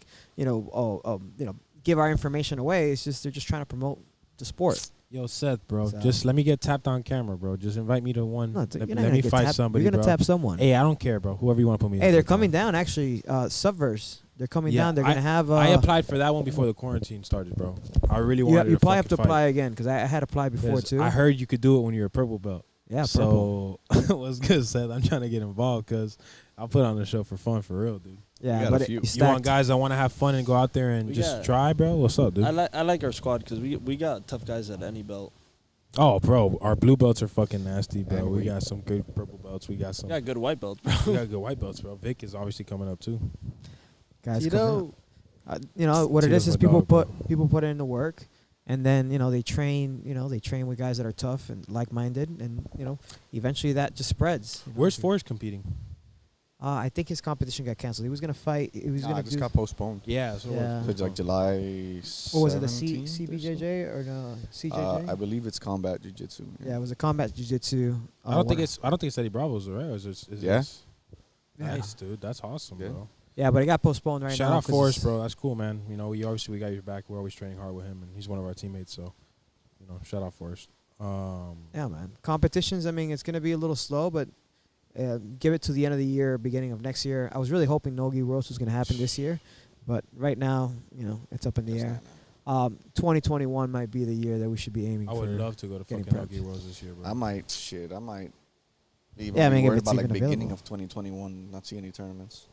give our information away. It's just they're just trying to promote the sport. Yo, Seth, bro, So- just let me get tapped on camera, bro. Just invite me to one. No, let you're not let gonna me get fight tapped. somebody, You're gonna bro. tap someone. Hey, I don't care, bro. Whoever you want to put me. Hey, in, they're bro. coming down actually. Subverse. They're coming Yeah, down. They're gonna have. I applied for that one before the quarantine started, bro. I really You, wanted you to probably have to fucking apply fight. again because I had applied before 'Cause too. I heard you could do it when you're a purple belt. Yeah, purple. So what's good, Seth? I'm trying to get involved because I'll put on the show for fun, for real, dude. Yeah, got a but few. you You want stacked. guys that want to have fun and go out there and We just got- try, bro? What's up, dude? I like our squad because we got tough guys at any belt. Oh, bro, our blue belts are fucking nasty, bro. And We we- got some good purple belts. We got some. We got good white belts, bro. We got good white belts, bro. Vic is obviously coming up too. Guys, Tito, what it Tito's is my people dog, bro. people put in the work, and then they train. They train with guys that are tough and like-minded, and eventually that just spreads. Where's Forrest competing? I think his competition got canceled. He was gonna fight. He was Nah, gonna it just do. got postponed. Yeah, so Yeah. So it's like July. What was it? The 17th or CBJJ or no CJJ? something? I believe it's combat jiu-jitsu. yeah, it was a combat jiu-jitsu. I don't think it's Eddie Bravo's, right? Or is it, Yeah. Yeah. Nice, dude. That's awesome, Yeah. bro. Yeah, but it got postponed right now. Shout out 'cause Forrest, it's- bro. That's cool, man. We got your back. We're always training hard with him, and he's one of our teammates. So, shout out Forrest. Yeah, man. Competitions. I mean, it's gonna be a little slow, but give it to the end of the year, beginning of next year. I was really hoping Nogi Worlds was gonna happen this year, but right now, it's up in the That's air. not now. 2021 might be the year that we should be aiming I for. would love to go to getting fucking prepped. Hockey Worlds this year, bro. I might even Yeah, I be mean, if worried it's about like even beginning available. of 2021, not see any tournaments.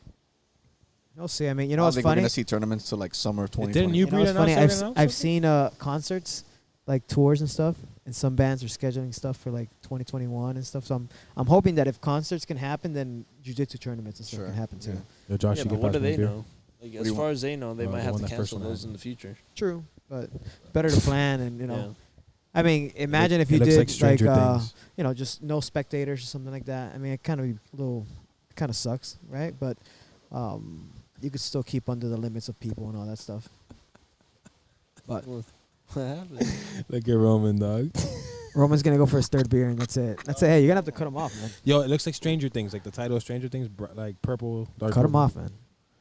We'll see. I mean, I don't what's think we're funny? gonna see tournaments till like summer of Didn't 2020. you You know what's Breed funny? announced already now, I've seen concerts, like tours and stuff, and some bands are scheduling stuff for like 2021 and stuff. So I'm hoping that if concerts can happen, then jiu-jitsu tournaments and stuff Sure, can happen too. yeah. Yo, Josh, Yeah, you but get what back do from they beer? know? Like, do as you far want? as they know, they The might have one to that first cancel one those had. in the future. True, but better to plan and Yeah. I mean, imagine if It you looks did like Stranger Things. just no spectators or something like that. I mean, it kind of sucks, right? But you could still keep under the limits of people and all that stuff. But What happened? Look at Roman, dog. Roman's gonna go for his third beer, and that's it. That's it. Hey, you're gonna have to cut him off, man. Yo, it looks like Stranger Things, like the title of Stranger Things, like purple, dark. Cut him purple. off, man.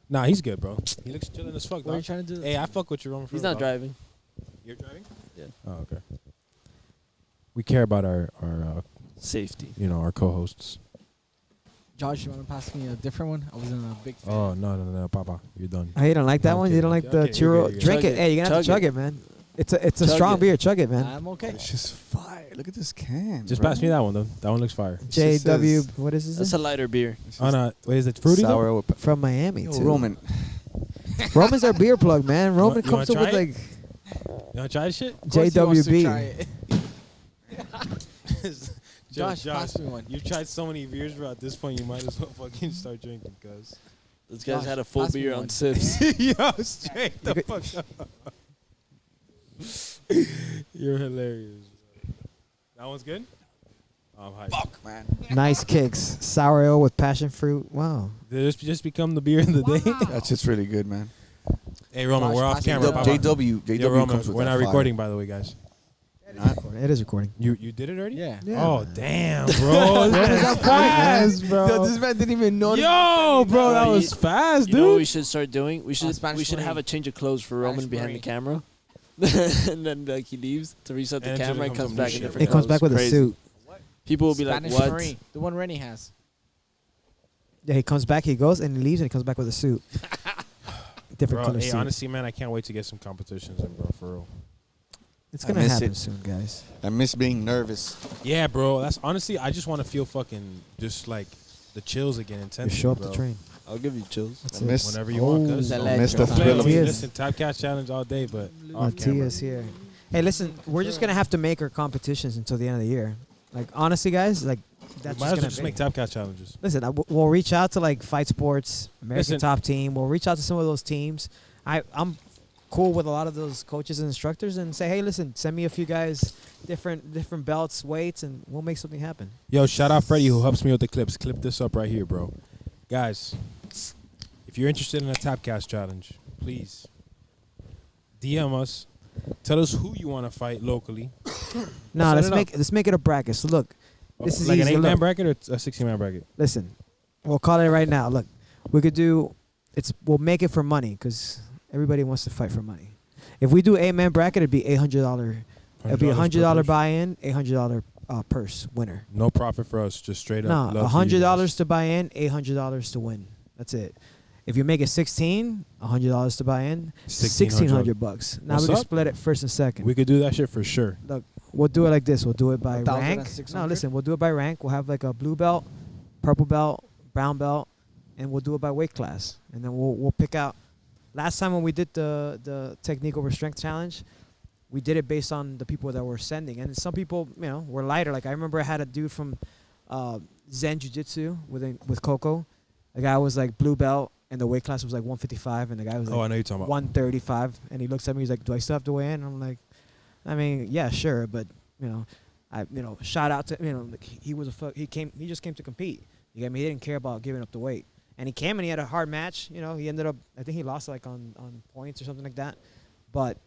Nah, he's good, bro. He looks chilling as fuck, What are you dog. trying to do? Hey, I fuck with you, Roman. He's not driving. You're driving? Yeah. Oh, okay. We care about our Safety. our co-hosts. Josh, you want to pass me a different one? I wasn't a big fan. Oh no, Papa, you're done. Oh, you don't like that I'm one? You don't like kidding. the Okay, you're churro? good, you're Drink good. it. Hey, you're gonna have to Chug chug it. it, man. It's a Chug strong it. beer. Chug it, man. I'm okay. It's just fire. Look at this can. Just bro. pass me that one though. That one looks fire. just JW. says- What is this? That's a lighter beer. It's Oh just no, wait, is it fruity? though? sour with From Miami Yo, too. Roman. Roman's our beer plug, man. Roman you comes up wanna with try like You wanna try this shit? Of course he wants to JWB. try it. Josh, pass me one. You've tried so many beers, bro. At this point, you might as well fucking start drinking, cuz. This guy's Josh, had a full pass me beer one. on sips. Yo, straight the You fuck up. You're hilarious. That one's good? Oh, I'm hyped. Fuck, man. nice kicks. Sour ale with passion fruit. Wow. Did this just become the beer of the day? That's just really good, man. Hey, Roman, Josh, we're off pass me camera. the- Papa. JW Yo, Roman, comes with we're that not fire. recording, by the way, guys. It is recording. You did it already? Yeah. Oh, damn, bro. This is fast, bro. Yo, this man didn't even know. Yo, bro, that Bro, was fast, You know what we dude. should start doing? We should Spanish have a Marine. change of clothes for Roman Spanish behind the Marine. camera. And then like he leaves to reset the And it camera and just comes comes back some in new different shit. It comes back with clothes. a Crazy. suit. People will be Spanish like, "What?" Marine, the one Rennie has. Yeah, he comes back, he goes, and he leaves, and he comes back with a suit. Different Bro, color hey, suit. honestly, man, I can't wait to get some competitions in, bro, for real. It's I gonna miss happen it. soon, guys. I miss being nervous. Yeah, bro. That's honestly, I just want to feel fucking just like the chills again, You intensity, show up bro. the train. I'll give you chills. That's I it. miss Whenever you want, cuz. the Don't leg miss the drop. play thrill with of me. Tears. Listen, Tapcast challenge all day, but off Tea camera. is here. Hey, listen, we're just gonna have to make our competitions until the end of the year. Like honestly, guys, like that's Might just as well gonna just be. make Tapcast challenges. Listen, we'll reach out to like Fight Sports, American Listen. Top Team. We'll reach out to some of those teams. I'm cool with a lot of those coaches and instructors, and say, hey, listen, send me a few guys, different belts, weights, and we'll make something happen. Yo, shout out Freddie who helps me with the clips. Clip this up right here, bro. Guys, if you're interested in a Tapcast challenge, please DM us. Tell us who you want to fight locally. No, set it up. let's make it a bracket. So look, this is like easy. an 8-man Look. bracket or a 16-man bracket. Listen, we'll call it right now. Look, we could do. We'll make it for money because everybody wants to fight for money. If we do 8-man bracket, it'd be $800. It'd be $100 per buy-in, $800 purse winner. No profit for us, just straight up. No, love for you $100 guys. to buy in, $800 to win. That's it. If you make it 16, $100 to buy in, $1,600. Now What's we can up? split it first and second. We could do that shit for sure. We'll do it like this. We'll do it by 1,000 rank. and No, 600? listen, we'll do it by rank. We'll have like a blue belt, purple belt, brown belt, and we'll do it by weight class. And then we'll pick out. Last time when we did the technique over strength challenge, we did it based on the people that were sending. And some people, were lighter. Like I remember I had a dude from Zen Jiu-Jitsu with Coco. The guy was like blue belt, and the weight class was like 155, and the guy was Oh, I like know you're talking about. 135. And he looks at me, he's like, "Do I still have to weigh in?" And I'm like, I mean, yeah, sure, but shout out to like he just came to compete. You get me? He didn't care about giving up the weight, and he came and he had a hard match. He ended up, I think he lost like on points or something like that, but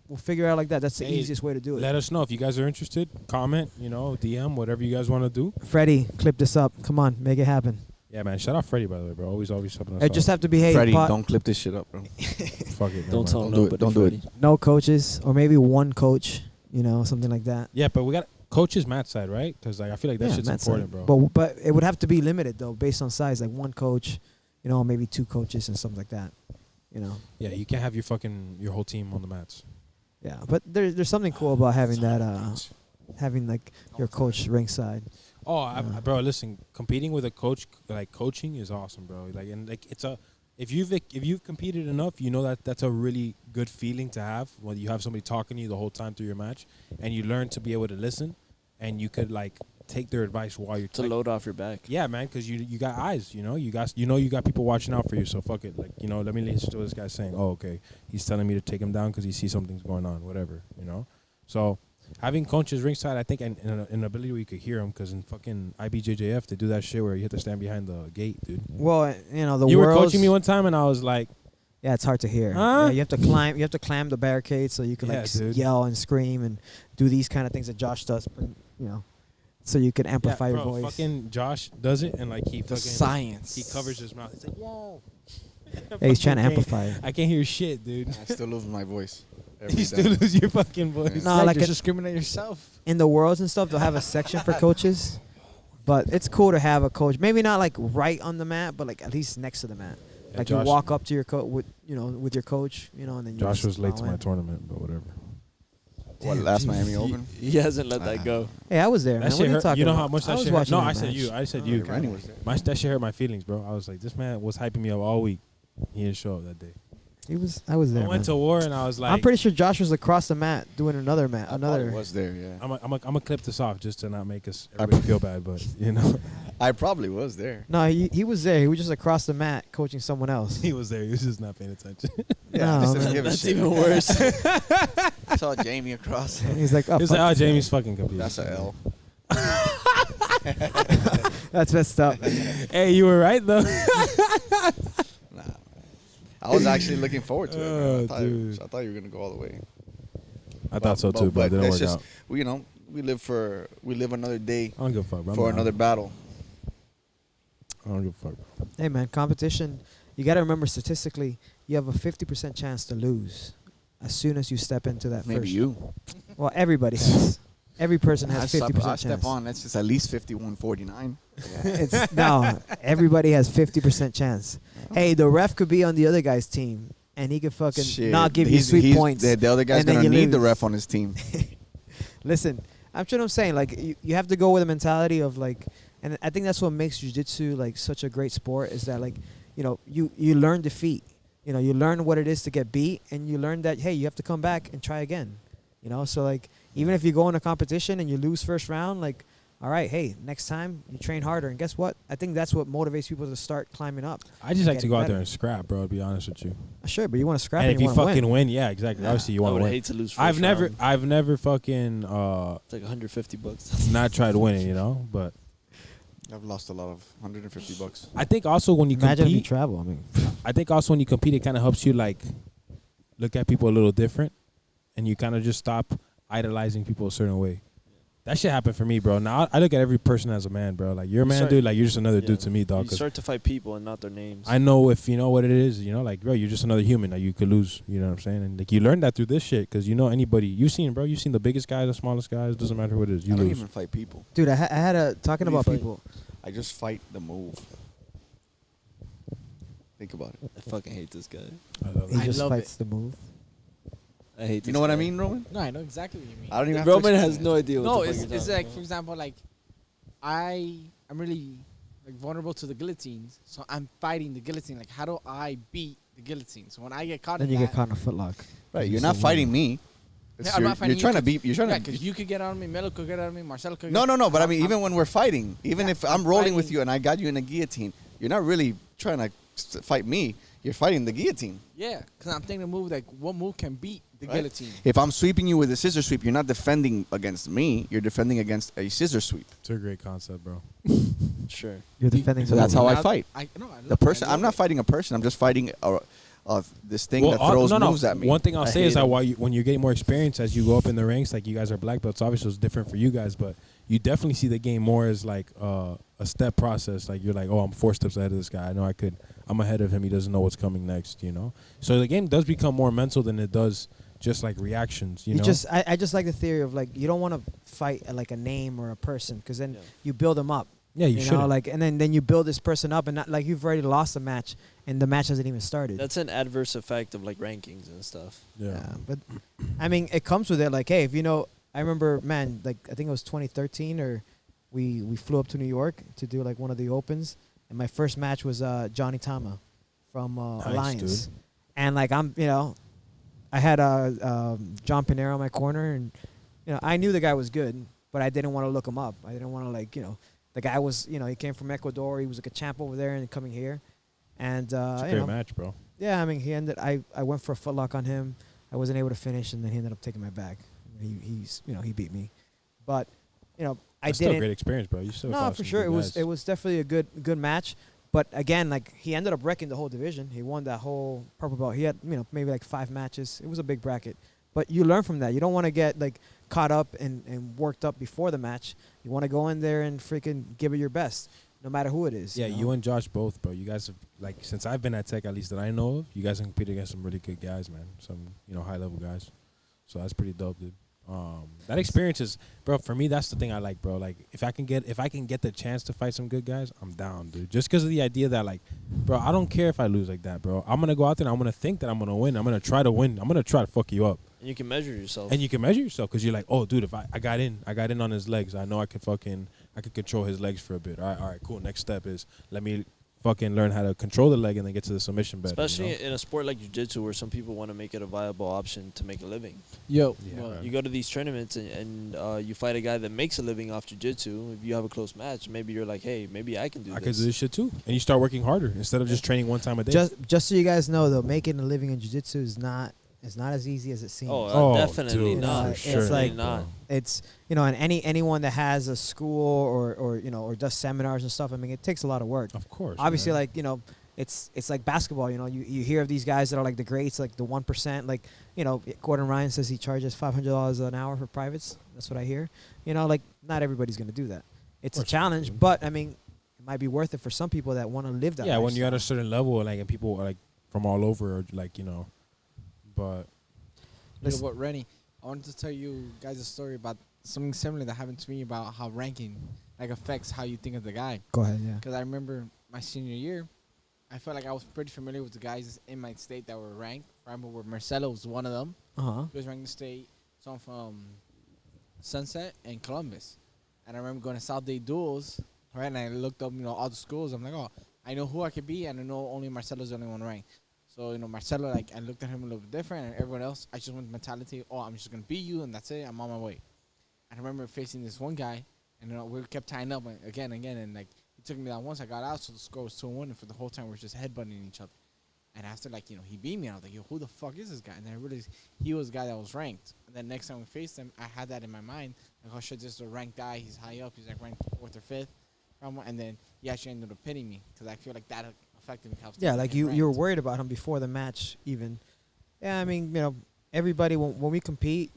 we'll figure out like that. That's the Hey, easiest way to do it. Let us know if you guys are interested. Comment, DM, whatever you guys want to do. Freddie, clip this up. Come on, make it happen. Yeah, man. Shout out Freddie, by the way, bro. Always helping us It just out. have to be hey, Freddie, don't clip this shit up, bro. Fuck it. Don't never tell mind. Don't do it. nobody. Don't do it. Freddie. no coaches or maybe one coach. Something like that. Yeah, but we got coaches Matt side, right? Because I feel like that shit's Matt's important, like- bro. But it would have to be limited though, based on size. Like one coach, maybe two coaches and something like that. Yeah, you can't have your whole team on the mats. Yeah, but there's something cool about having that, having like your coach ringside. Oh, bro, listen, competing with a coach, like coaching, is awesome, bro. Like, and like it's if you've competed enough, that's a really good feeling to have when you have somebody talking to you the whole time through your match, and you learn to be able to listen, and you could like take their advice while you're To load off your back. Yeah, man, because you got eyes, you got people watching out for you. So fuck it, like let me listen to what this guy's saying. Oh, okay, he's telling me to take him down because he sees something's going on, whatever, So having coaches ringside, I think, and an ability where you could hear them, because in fucking IBJJF they do that shit where you have to stand behind the gate, dude. Well, the You were world's- coaching me one time, and I was like, Yeah, it's hard to hear. Huh? Yeah, you have to climb. You have to climb the barricade so you can Yeah, like dude. yell and scream and do these kind of things that Josh does. You know, so you can amplify yeah, your bro, voice. Fucking Josh does it and like he The fucking science. he covers his mouth. He's like, yo. Yeah, he's trying to Fucking amplify it. I can't hear shit, dude. I still lose my voice. every You still day. lose your fucking voice. No, Yeah, like you're it- just screaming at yourself. In the worlds and stuff, they'll have a section for coaches. But it's cool to have a coach. Maybe not like right on the mat, but like at least next to the mat. Yeah, Like Josh, you walk up to your with with your coach, and then you Josh just was late to plow my in. tournament, but whatever. What, Damn, last jeez. Miami Open? He hasn't let that go. Hey, I was there, man. That What shit are you hurt. talking You know about? how much I that was shit hurt? watching No, that I said match. you. I said Oh, you. Randy was there. That shit hurt my feelings, bro. I was like, this man was hyping me up all week. He didn't show up that day. I was there. I went man. to war and I was like, I'm pretty sure Josh was across the mat doing another mat. I probably Another. was there, yeah. I'm gonna clip this off just to not make us everybody feel bad, but I probably was there. No, he was there. He was just across the mat coaching someone else. he was there. He was just not paying attention. Yeah, No, just didn't man. give a That's shit. even worse. I saw Jamie across. He's like, oh, It's fuck like, oh, this Jamie's fucking confused. That's a L. guy. That's messed up. Hey, you were right though. Nah. I was actually looking forward to it, man. Oh, I thought, dude. I thought you were going to go all the way. I thought so too, but it didn't that's work just, out. we live another day I don't give a fuck, bro. for another battle. I don't give a fuck. Hey, man, competition. You got to remember statistically, you have a 50% chance to lose as soon as you step into that Maybe first. you. Well, everybody has. Every person has 50% I chance. step on. That's just at least 51-49. It's no. Everybody has 50% chance. Hey, the ref could be on the other guy's team, and he could fucking Shit. not give you sweet points. The other guy's and then going to you need the lose. ref on his team. Listen, I'm sure I'm saying like you have to go with a mentality of like, and I think that's what makes jiu-jitsu like such a great sport is that like, you learn defeat. You learn what it is to get beat, and you learn that hey, you have to come back and try again. So like even if you go in a competition and you lose first round, like all right, hey, next time you train harder, and guess what? I think that's what motivates people to start climbing up. I just like to Getting go out better. there and scrap, bro. To be honest with you. Sure, but you want to scrap And and if you you want to fucking win. win, yeah, exactly. Obviously, you I want would to win. hate to lose. I've never Round. fucking It's like $150. not tried winning, but I've lost a lot of $150. I think also when you Imagine if you compete, travel. I mean, I think also when you compete, it kind of helps you like look at people a little different, and you kind of just stop idolizing people a certain way. That shit happened for me, bro. Now I look at every person as a man, bro. Like you're a man, Sorry. dude. Like you're just another Yeah. dude to me, dog. You 'Cause start to fight people and not their names. I know if you know what it is, like, bro, you're just another human. Like you could lose, you know what I'm saying? And like you learn that through this shit, because anybody you've seen, bro. You've seen the biggest guys, the smallest guys. Doesn't matter who it is, you I don't lose. even fight people. dude, I had a talking Who do you about fight? people. I just fight the move. Think about it. I fucking hate this guy. I love He it. I just love fights the move. I hate. You this know what I guy. mean, Roman? No, I know exactly what you mean. I don't even have to Roman explain has it. no idea. What No, the fuck it's you're like talking for about. example, like I'm really like vulnerable to the guillotines, so I'm fighting the guillotine. Like, how do I beat the guillotine? So when I get caught, Then in you that, get caught in a footlock. Right, You're you're not so fighting me. It's Yeah, I'm not fighting you're trying you to beat. You're trying yeah, to. because you could get on me, Melo could get on me, Marcelo could. No, get but I mean, even when we're fighting, even Yeah, if I'm I'm rolling with fighting- you and I got you in a guillotine, you're not really trying to fight me. You're fighting the guillotine. yeah, because I'm thinking the move like what move can beat the Right. guillotine. If I'm sweeping you with a scissor sweep, you're not defending against me. You're defending against a scissor sweep. It's a great concept, bro. Sure. You're defending. So the that's move. how I Now- fight. No, I The love person. it. I I'm love not it. fighting a person. I'm just fighting this thing that throws moves at me. One thing I'll I say is hate that him. when you get more experience as you go up in the ranks, like you guys are black belts, obviously it's different for you guys, but you definitely see the game more as like a step process. Like you're like, oh, I'm 4 steps ahead of this guy. I know I'm ahead of him. He doesn't know what's coming next, So the game does become more mental than it does just like reactions, you know? I just like the theory of like you don't want to fight like a name or a person because then Yeah. you build them up. Yeah, you should. like and then you build this person up and not like you've already lost a match and the match hasn't even started. That's an adverse effect of like rankings and stuff. Yeah. But I mean, it comes with it. Like, hey, if I remember, man, like I think it was 2013 or we flew up to New York to do like one of the opens, and my first match was Johnny Tama from Nice, Alliance, dude. and like I had John Pinero in my corner, and I knew the guy was good, but I didn't want to look him up. I didn't want to the guy was he came from Ecuador. He was like a champ over there and coming here, and It's a you great know, match, bro. yeah, I mean, I went for a footlock on him. I wasn't able to finish, and then he ended up taking my bag. He beat me, but I It's still a didn't. great experience, bro. You still No, fought for some sure, good it guys. was definitely a good match. But again, like he ended up wrecking the whole division. He won that whole purple belt. He had maybe like 5 matches. It was a big bracket. But you learn from that. You don't want to get like caught up and worked up before the match. You want to go in there and freaking give it your best, no matter who it is. Yeah, know? you and Josh both, bro. You guys have, like, since I've been at Tech, at least that I know of, you guys have competed against some really good guys, man. Some, high level guys. So that's pretty dope, dude. That experience is, bro. For me, that's the thing I like, bro. Like, if I can get the chance to fight some good guys, I'm down, dude. Just because of the idea that, like, bro, I don't care if I lose like that, bro. I'm gonna go out there and I'm gonna think that I'm gonna win. I'm gonna try to win. I'm gonna try to fuck you up. And you can measure yourself. And you can measure yourself because you're like, oh, dude, if I got in on his legs. I know I could control his legs for a bit. All right, cool. Next step is let me fucking learn how to control the leg and then get to the submission better. Especially in a sport like jiu-jitsu where some people want to make it a viable option to make a living. Yo, Yeah, man. You go to these tournaments and you fight a guy that makes a living off jiu-jitsu. If you have a close match, maybe you're like, hey, maybe I can do I this. could do this shit too. And you start working harder instead of just training one time a day. Just so you guys know, though, making a living in jiu-jitsu is not as easy as it seems. Oh, definitely dude, not. for sure. Definitely It's like- not. It's and anyone that has a school or does seminars and stuff. I mean, it takes a lot of work. Of course. Obviously, man. like it's like basketball. You hear of these guys that are like the greats, like the 1%. Like Gordon Ryan says he charges $500 an hour for privates. That's what I hear. Like not everybody's gonna do that. It's a course not, challenge, dude. but I mean, it might be worth it for some people that want to live that. Yeah, when you're at a lifestyle. certain level, like, and people are like from all over, or like, but Little what, Rennie, I wanted to tell you guys a story about something similar that happened to me about how ranking like affects how you think of the guy. Go ahead, yeah. Because I remember my senior year, I felt like I was pretty familiar with the guys in my state that were ranked. I remember where Marcelo was one of them. He was ranked in the state. Someone from Sunset and Columbus. And I remember going to South Day Duels, right? And I looked up, all the schools. I'm like, oh, I know who I could be, and I know only Marcelo's the only one ranked. So, Marcelo, like, I looked at him a little bit different, and everyone else, I just went with mentality, oh, I'm just going to beat you, and that's it. I'm on my way. And I remember facing this one guy, and we kept tying up again, and, like, he took me down once. I got out, so the score was 2-1, and for the whole time, we were just headbutting each other. And after, like, he beat me, and I was like, yo, who the fuck is this guy? And then I realized he was the guy that was ranked. And then next time we faced him, I had that in my mind. Like, oh, shit, this is a ranked guy. He's high up. He's, like, ranked 4th or 5th. And then he actually ended up pinning me because I feel like that affected me. Yeah, like you were worried about him before the match even. Yeah, I mean, everybody when we compete,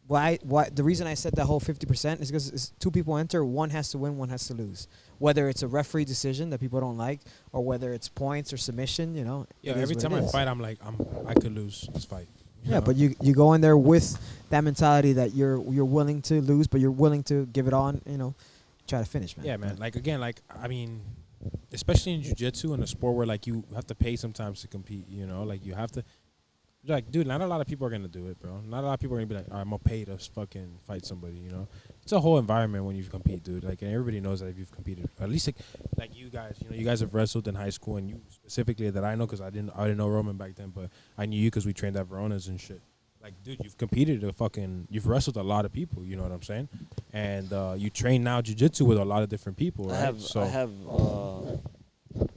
why the reason I said that whole 50% is because 2 people enter, one has to win, one has to lose. Whether it's a referee decision that people don't like or whether it's points or submission, yeah, it is every what time it I is. fight, I'm like, I could lose this fight. Yeah, but you go in there with that mentality that you're willing to lose, but you're willing to give it on, try to finish, man. Yeah, man. Like, again, like, I mean, especially in jiu-jitsu, in a sport where, like, you have to pay sometimes to compete, like, you have to, like, dude, not a lot of people are going to do it, bro. Not a lot of people are going to be like, all right, I'm going to pay to fucking fight somebody, It's a whole environment when you compete, dude. Like, and everybody knows that if you've competed, at least, like you guys, you guys have wrestled in high school, and you specifically that I know because I didn't know Roman back then, but I knew you because we trained at Verona's and shit. Like, dude, you've competed you've wrestled a lot of people, you know what I'm saying? And you train now jiu-jitsu with a lot of different people, right? I have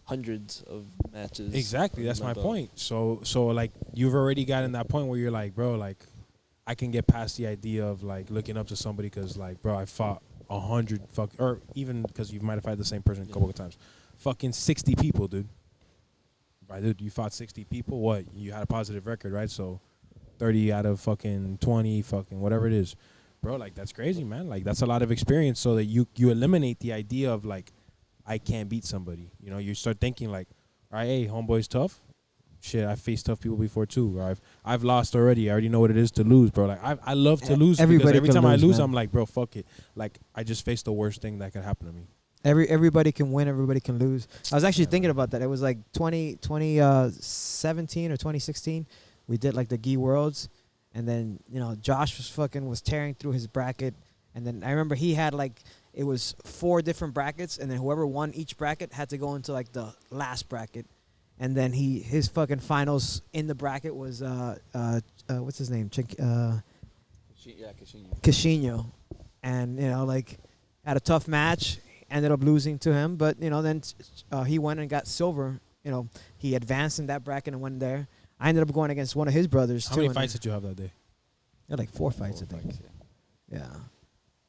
hundreds of matches. Exactly, that's under my belt. point. So like, you've already gotten that point where you're like, bro, like, I can get past the idea of, like, looking up to somebody because, like, bro, I fought 100 or even because you might have fought the same person a couple of times. Fucking 60 people, dude. Right, dude, you fought 60 people. What? You had a positive record, right? So 30 out of fucking 20, fucking whatever it is. Bro, like, that's crazy, man. Like, that's a lot of experience so that you eliminate the idea of, like, I can't beat somebody. You start thinking, like, all right, hey, homeboy's tough. Shit, I faced tough people before too. Or I've lost already. I already know what it is to lose, bro. Like, I love to lose because Everybody every can time I lose, lose, man. I'm like, bro, fuck it. Like, I just faced the worst thing that could happen to me. Everybody can win, everybody can lose. I was actually thinking about that. It was like 2017 or 2016. We did like the Gi Worlds, and then Josh was tearing through his bracket, and then I remember he had like it was 4 different brackets, and then whoever won each bracket had to go into like the last bracket, and then his fucking finals in the bracket was what's his name, Casino, and like had a tough match, ended up losing to him, but then he went and got silver. He advanced in that bracket and went there. I ended up going against one of his brothers How too. many and fights did you have that day? I had like 4 fights, I think. Yeah.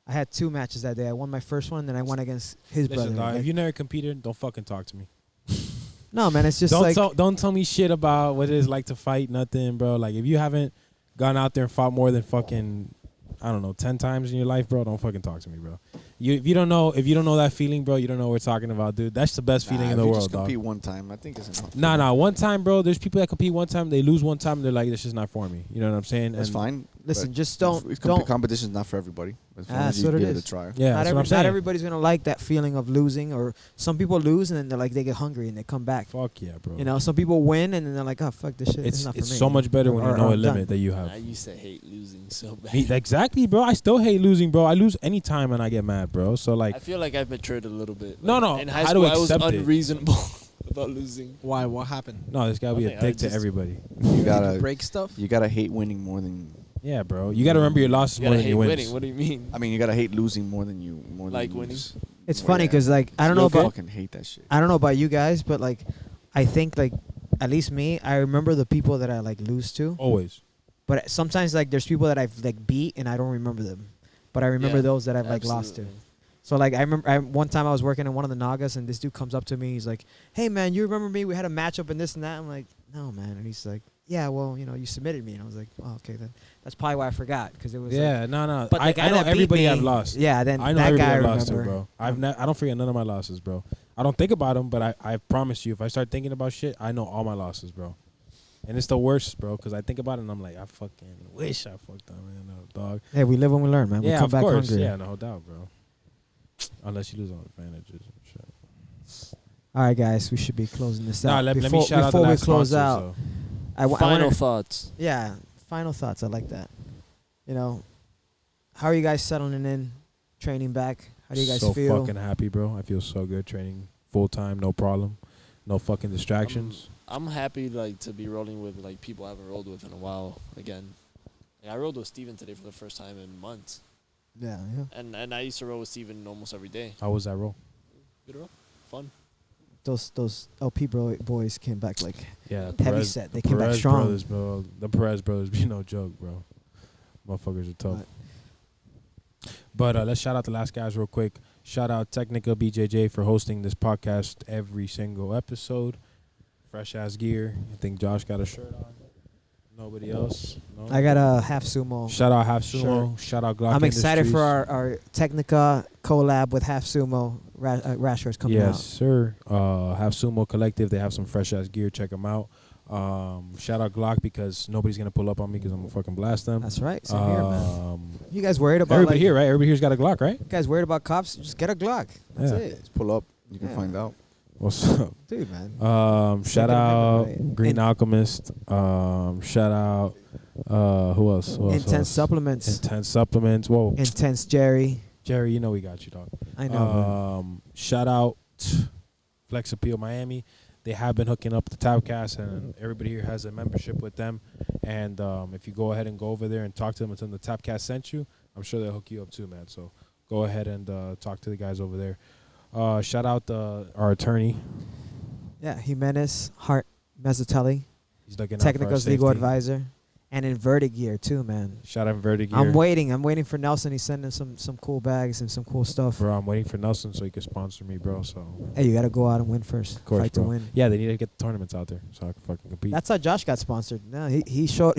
I had 2 matches that day. I won my first one, and then I won against his Listen, brother. dog, if you never competed, don't fucking talk to me. No, man, it's just Don't tell me shit about what it is like to fight. Nothing, bro. Like if you haven't gone out there and fought more than fucking, I don't know, 10 times in your life, bro, don't fucking talk to me, bro. If you don't know that feeling, bro, you don't know what we're talking about, dude. That's the best feeling in the if you world, just dog. compete one time, I think it's enough. Nah. One time, bro. There's people that compete one time, they lose one time, and they're like, this is not for me. You know what I'm saying? That's And fine. Listen, but just don't. Competition's not for everybody. As long as That's you what it give it a is. try. Yeah, that's what I'm saying. Not everybody's gonna like that feeling of losing, or some people lose and then they're like they get hungry and they come back. Fuck yeah, bro. You know, some people win and then they're like, oh fuck this shit. It's not for it's me. so much better when you know a I'm limit done. that you have. I used to hate losing so bad. Exactly, bro. I still hate losing, bro. I lose any time and I get mad, bro. So like, I feel like I've matured a little bit. No, Like, no, In high how school, to I was accept it. unreasonable about losing. Why? What happened? no, there's gotta be a Nothing, I dick to just- everybody. You gotta Break stuff. you gotta hate winning more than. Yeah, bro. You gotta remember your losses You more gotta than hate your wins. winning. What do you mean? I mean, you gotta hate losing more than you Like than winning? lose. It's Well, funny yeah. because like I don't You know about fucking hate that shit. I don't know about you guys, but like I think like at least me, I remember the people that I like lose to. Always. But sometimes like there's people that I've like beat and I don't remember them, but I remember Yeah, those that I've like lost to. Absolutely. So like I remember one time I was working in one of the Nagas and this dude comes up to me. He's like, "Hey man, you remember me? We had a matchup and this and that." I'm like, "No man," and he's like, "Yeah, well, you know, you submitted me." And I was like, "Oh, okay, then that's probably why I forgot because it was Yeah, Like, no. but the I guy know that beat everybody me, I've lost. Yeah, then I know that everybody guy I I've lost to, remember. bro. I don't forget none of my losses, bro. I don't think about them, but I promise you, if I start thinking about shit, I know all my losses, bro. And it's the worst, bro, because I think about it and I'm like, I fucking wish I fucked that man up, dog. Hey, we live and we learn, man. We Yeah, come of back course. hungry. Yeah, no doubt, bro. Unless you lose all the advantages and shit. All right, guys, we should be closing this Nah, out. let me Before- shout out the before we last close sponsors, out, though. I Final wanna- thoughts. Yeah, final thoughts. I like that. You know, how are you guys settling in, training back? How do you guys so feel? fucking happy, bro. I feel so good training full time, no problem, no fucking distractions. I'm happy like to be rolling with like people I haven't rolled with in a while again. Like, I rolled with Steven today for the first time in months, Yeah. and I used to roll with Steven almost every day. How was that roll? Good roll, fun. Those LP boys came back like Yeah, heavy set. They came back Perez strong. brothers, bro. The Perez brothers be no joke, bro. Motherfuckers are tough. But let's shout out the last guys real quick. Shout out Technica BJJ for hosting this podcast every single episode. Fresh ass gear. I think Josh got a shirt on. Nobody else. No? I got a half sumo. Shout out Half Sumo. Shout out Glock I'm excited Industries. for our Technica collab with Half Sumo. Rashers coming Yes, out. sir. Half Sumo Collective. They have some fresh ass gear. Check them out. Shout out Glock because nobody's gonna pull up on me because I'm gonna fucking blast them. That's right. Same here, man. Um, You guys worried about everybody like, here, right? Everybody here's got a Glock, right? You guys worried about cops? Just get a Glock. That's Yeah. it, Just pull up. You can Yeah. find out. What's up? dude, man. Shout Second out Amendment, right? Green And- Alchemist. Shout out who else? Who else? Intense supplements. Intense supplements. Whoa, Intense Jerry. Jerry, you know we got you, dog. I know. Man. Shout out Flex Appeal Miami. They have been hooking up the Tapcast, and everybody here has a membership with them. And if you go ahead and go over there and talk to them and tell them the Tapcast sent you, I'm sure they'll hook you up too, man. So go ahead and talk to the guys over there. Shout out our attorney. Yeah, Jimenez, Hart, Mezzatelli, He's looking out for our Technica's legal safety. advisor, and Inverted Gear too, man. Shout out Vertigear. I'm waiting for Nelson. He's sending some cool bags and some cool stuff. Bro, I'm waiting for Nelson so he can sponsor me, bro. So Hey, you gotta go out and win first. of course, Fight bro. to win. Yeah, they need to get the tournaments out there so I can fucking compete. That's how Josh got sponsored. No, he showed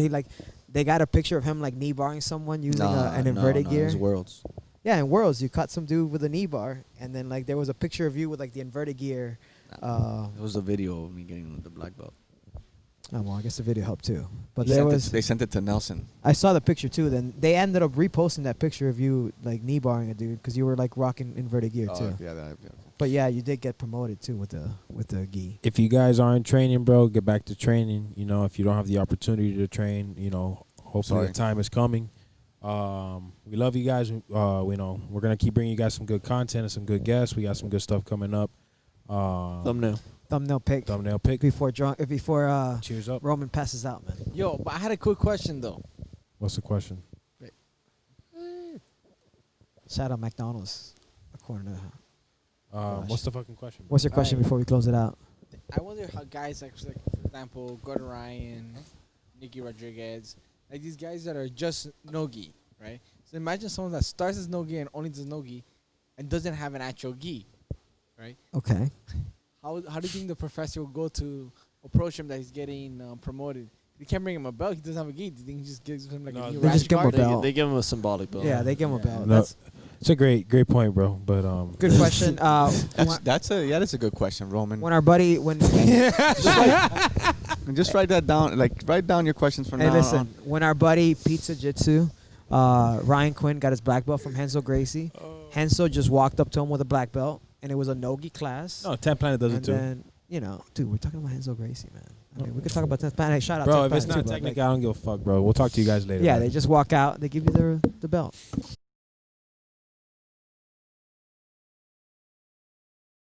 they got a picture of him like knee barring someone using an inverted gear. It's Worlds. Yeah, in Worlds you caught some dude with a knee bar, and then like there was a picture of you with like the inverted gear. It was a video of me getting the black belt. Oh well, I guess the video helped too. But They there sent it- was they sent it to Nelson. I saw the picture too. Then they ended up reposting that picture of you like knee barring a dude because you were like rocking inverted gear too. Yeah. But yeah, you did get promoted too with the gi. If you guys aren't training, bro, get back to training. You know, if you don't have the opportunity to train, you know, hopefully the time is coming. We love you guys. We know we're gonna keep bringing you guys some good content and some good guests. We got some good stuff coming up. Thumbnail pick before Cheers up. Roman passes out, man. Yo, but I had a quick question though. What's the question? Shout out McDonald's. According to What's the fucking question? what's your question Alright. before we close it out? I wonder how guys actually, like, for example, Gordon Ryan, Nicky Rodriguez, like these guys that are just no-gi, right? So imagine someone that starts as no gi and only does no gi, and doesn't have an actual gi, right? Okay. How do you think the professor will go to approach him that he's getting promoted? You can't bring him a belt. He doesn't have a gi. Do you think he just gives him like No, a new they just rash give him a guard? belt. They give him a symbolic belt. Yeah, they give him a belt. No, That's it's a great point, bro. But good question. That's a good question, Roman. When our buddy Just write that down. Like write down your questions from Hey, now listen. on. When our buddy Pizza Jitsu, Ryan Quinn got his black belt from Henzo Gracie. Henzo just walked up to him with a black belt, and it was a no-gi class. no, 10 Planet does it And too. then, dude, we're talking about Henzo Gracie, man. I mean, we could talk about 10th Planet. Hey, shout out Bro, 10th if it's Planet not too, but, technical, I don't give a fuck, bro. We'll talk to you guys later. yeah, man. they just walk out. They give you the belt.